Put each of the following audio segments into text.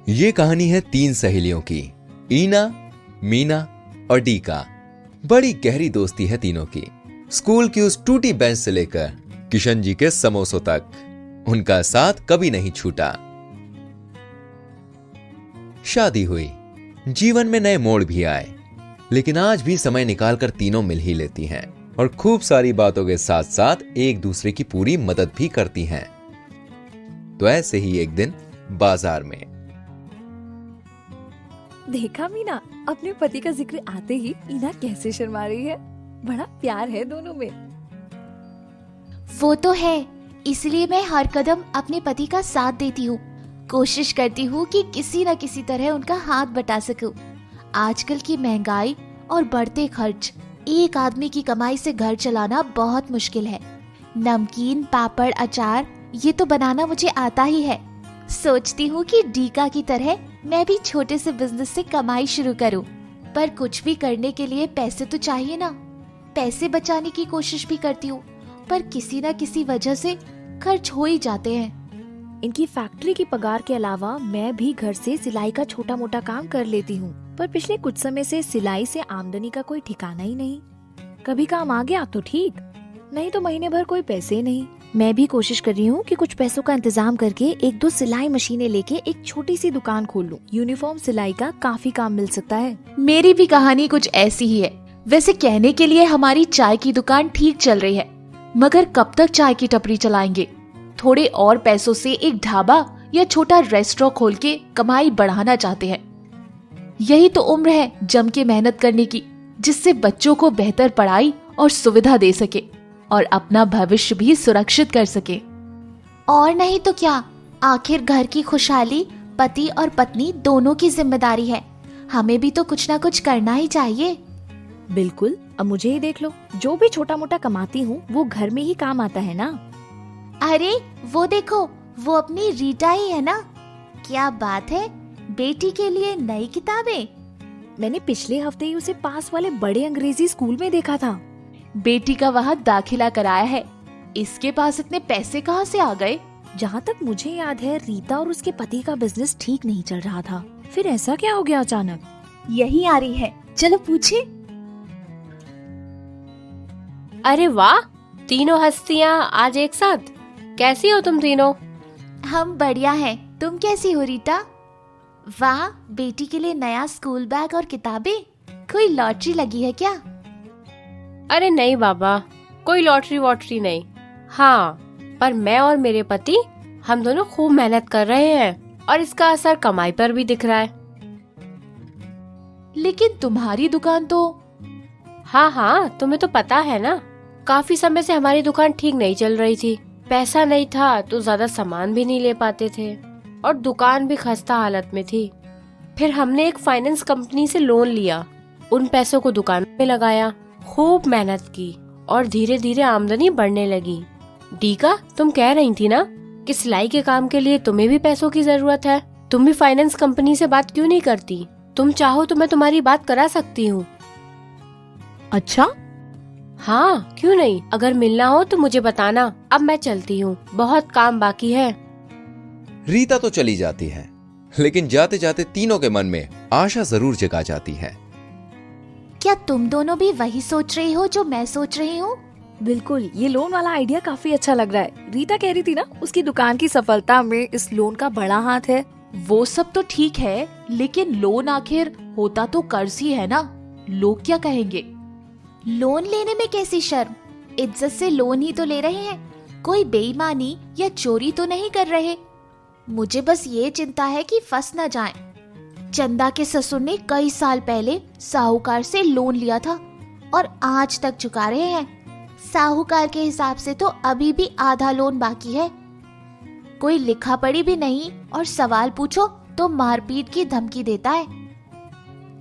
ये कहानी है तीन सहेलियों की, ईना, मीना और डीका। बड़ी गहरी दोस्ती है तीनों की। स्कूल की उस टूटी बेंच से लेकर किशन जी के समोसों तक उनका साथ कभी नहीं छूटा। शादी हुई, जीवन में नए मोड़ भी आए, लेकिन आज भी समय निकालकर तीनों मिल ही लेती हैं और खूब सारी बातों के साथ साथ एक दूसरे की पूरी मदद भी करती हैं। तो ऐसे ही एक दिन बाजार में देखा मीना, अपने पति का जिक्र आते ही ईना कैसे शर्मा रही है। बड़ा प्यार है दोनों में। वो तो है, इसलिए मैं हर कदम अपने पति का साथ देती हूँ। कोशिश करती हूँ कि किसी न किसी तरह उनका हाथ बटा सकूं। आजकल की महंगाई और बढ़ते खर्च, एक आदमी की कमाई से घर चलाना बहुत मुश्किल है। नमकीन, पापड़, अचार ये तो बनाना मुझे आता ही है। सोचती हूँ कि डीका की तरह मैं भी छोटे से बिजनेस से कमाई शुरू करूँ, पर कुछ भी करने के लिए पैसे तो चाहिए ना। पैसे बचाने की कोशिश भी करती हूँ, पर किसी न किसी वजह से खर्च हो ही जाते हैं। इनकी फैक्ट्री की पगार के अलावा मैं भी घर से सिलाई का छोटा मोटा काम कर लेती हूँ, पर पिछले कुछ समय से सिलाई से आमदनी का कोई ठिकाना ही नहीं। कभी काम आ गया तो ठीक, नहीं तो महीने भर कोई पैसे नहीं। मैं भी कोशिश कर रही हूँ कि कुछ पैसों का इंतजाम करके एक दो सिलाई मशीनें लेके एक छोटी सी दुकान खोल लूँ। यूनिफॉर्म सिलाई का काफी काम मिल सकता है। मेरी भी कहानी कुछ ऐसी ही है। वैसे कहने के लिए हमारी चाय की दुकान ठीक चल रही है, मगर कब तक चाय की टपरी चलाएंगे। थोड़े और पैसों से एक ढाबा या छोटा रेस्टोरेंट खोल के कमाई बढ़ाना चाहते हैं। यही तो उम्र है जम के मेहनत करने की, जिससे बच्चों को बेहतर पढ़ाई और सुविधा दे सके और अपना भविष्य भी सुरक्षित कर सके। और नहीं तो क्या, आखिर घर की खुशहाली पति और पत्नी दोनों की जिम्मेदारी है। हमें भी तो कुछ ना कुछ करना ही चाहिए। बिल्कुल, अब मुझे ही देख लो, जो भी छोटा मोटा कमाती हूँ वो घर में ही काम आता है ना। अरे वो देखो, वो अपनी रीटा ही है ना। क्या बात है, बेटी के लिए नई किताबें। मैंने पिछले हफ्ते ही उसे पास वाले बड़े अंग्रेजी स्कूल में देखा था। बेटी का वहाँ दाखिला कराया है। इसके पास इतने पैसे कहाँ से आ गए? जहाँ तक मुझे याद है, रीता और उसके पति का बिजनेस ठीक नहीं चल रहा था। फिर ऐसा क्या हो गया अचानक? यही आ रही है, चलो पूछे। अरे वाह, तीनों हस्तियाँ आज एक साथ। कैसी हो तुम तीनों? हम बढ़िया हैं, तुम कैसी हो रीटा? वाह, बेटी के लिए नया स्कूल बैग और किताबें। कोई लॉटरी लगी है क्या? अरे नहीं बाबा, कोई लॉटरी वॉटरी नहीं। हाँ, पर मैं और मेरे पति, हम दोनों खूब मेहनत कर रहे हैं और इसका असर कमाई पर भी दिख रहा है। लेकिन तुम्हारी दुकान तो... हाँ, तुम्हें तो पता है ना, काफी समय से हमारी दुकान ठीक नहीं चल रही थी। पैसा नहीं था तो ज्यादा सामान भी नहीं ले पाते थे और दुकान भी खस्ता हालत में थी। फिर हमने एक फाइनेंस कंपनी से लोन लिया, उन पैसों को दुकान में लगाया, खूब मेहनत की और धीरे धीरे आमदनी बढ़ने लगी। डीका, तुम कह रही थी ना कि सिलाई के काम के लिए तुम्हें भी पैसों की जरूरत है। तुम भी फाइनेंस कंपनी से बात क्यों नहीं करती? तुम चाहो तो मैं तुम्हारी बात करा सकती हूँ। अच्छा? हाँ, क्यों नहीं। अगर मिलना हो तो मुझे बताना। अब मैं चलती हूँ, बहुत काम बाकी है। रीता तो चली जाती है, लेकिन जाते जाते तीनों के मन में आशा जरूर जगा जाती है। क्या तुम दोनों भी वही सोच रही हो जो मैं सोच रही हूँ? बिल्कुल, ये लोन वाला आइडिया काफी अच्छा लग रहा है। रीता कह रही थी ना, उसकी दुकान की सफलता में इस लोन का बड़ा हाथ है। वो सब तो ठीक है, लेकिन लोन आखिर होता तो कर्ज ही है ना। लोग क्या कहेंगे? लोन लेने में कैसी शर्म? इज्जत से लोन ही तो ले रहे हैं, कोई बेईमानी या चोरी तो नहीं कर रहे। मुझे बस ये चिंता है कि फंस न जाएं। चंदा के ससुर ने कई साल पहले साहूकार से लोन लिया था और आज तक चुका रहे हैं। साहूकार के हिसाब से तो अभी भी आधा लोन बाकी है। कोई लिखा पढ़ी भी नहीं और सवाल पूछो तो मारपीट की धमकी देता है।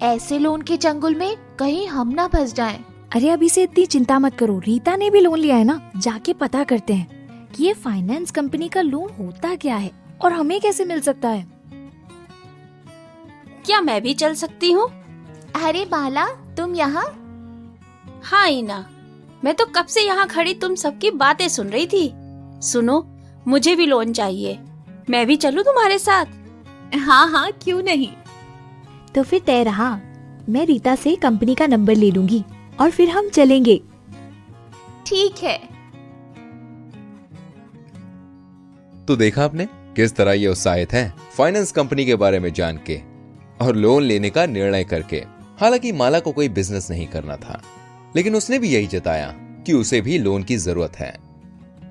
ऐसे लोन के चंगुल में कहीं हम ना फंस जाएं। अरे अभी से इतनी चिंता मत करो, रीता ने भी लोन लिया है ना। जाके पता करते हैं कि ये फाइनेंस कंपनी का लोन होता क्या है और हमें कैसे मिल सकता है। क्या मैं भी चल सकती हूँ? अरे बाला, तुम यहाँ? हाँ ईना, मैं तो कब से यहाँ खड़ी तुम सबकी बातें सुन रही थी। सुनो, मुझे भी लोन चाहिए, मैं भी चलूँ तुम्हारे साथ? हाँ हाँ, क्यों नहीं। तो फिर तय रहा, मैं रीता से कंपनी का नंबर ले लूंगी और फिर हम चलेंगे। ठीक है। तो देखा आपने किस तरह ये उत्साहित है फाइनेंस कंपनी के बारे में जान के और लोन लेने का निर्णय करके। हालांकि माला को कोई बिजनेस नहीं करना था, लेकिन उसने भी यही जताया कि उसे भी लोन की जरूरत है।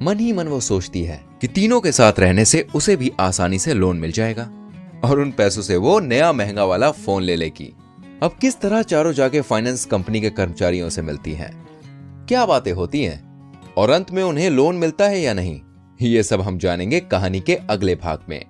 मन ही मन वो सोचती है कि तीनों के साथ रहने से उसे भी आसानी से लोन मिल जाएगा और उन पैसों से वो नया महंगा वाला फोन ले लेगी। अब किस तरह चारों जाके फाइनेंस कंपनी के कर्मचारियों से मिलती हैं, क्या बातें होती हैं और अंत में उन्हें लोन मिलता है या नहीं, ये सब हम जानेंगे कहानी के अगले भाग में।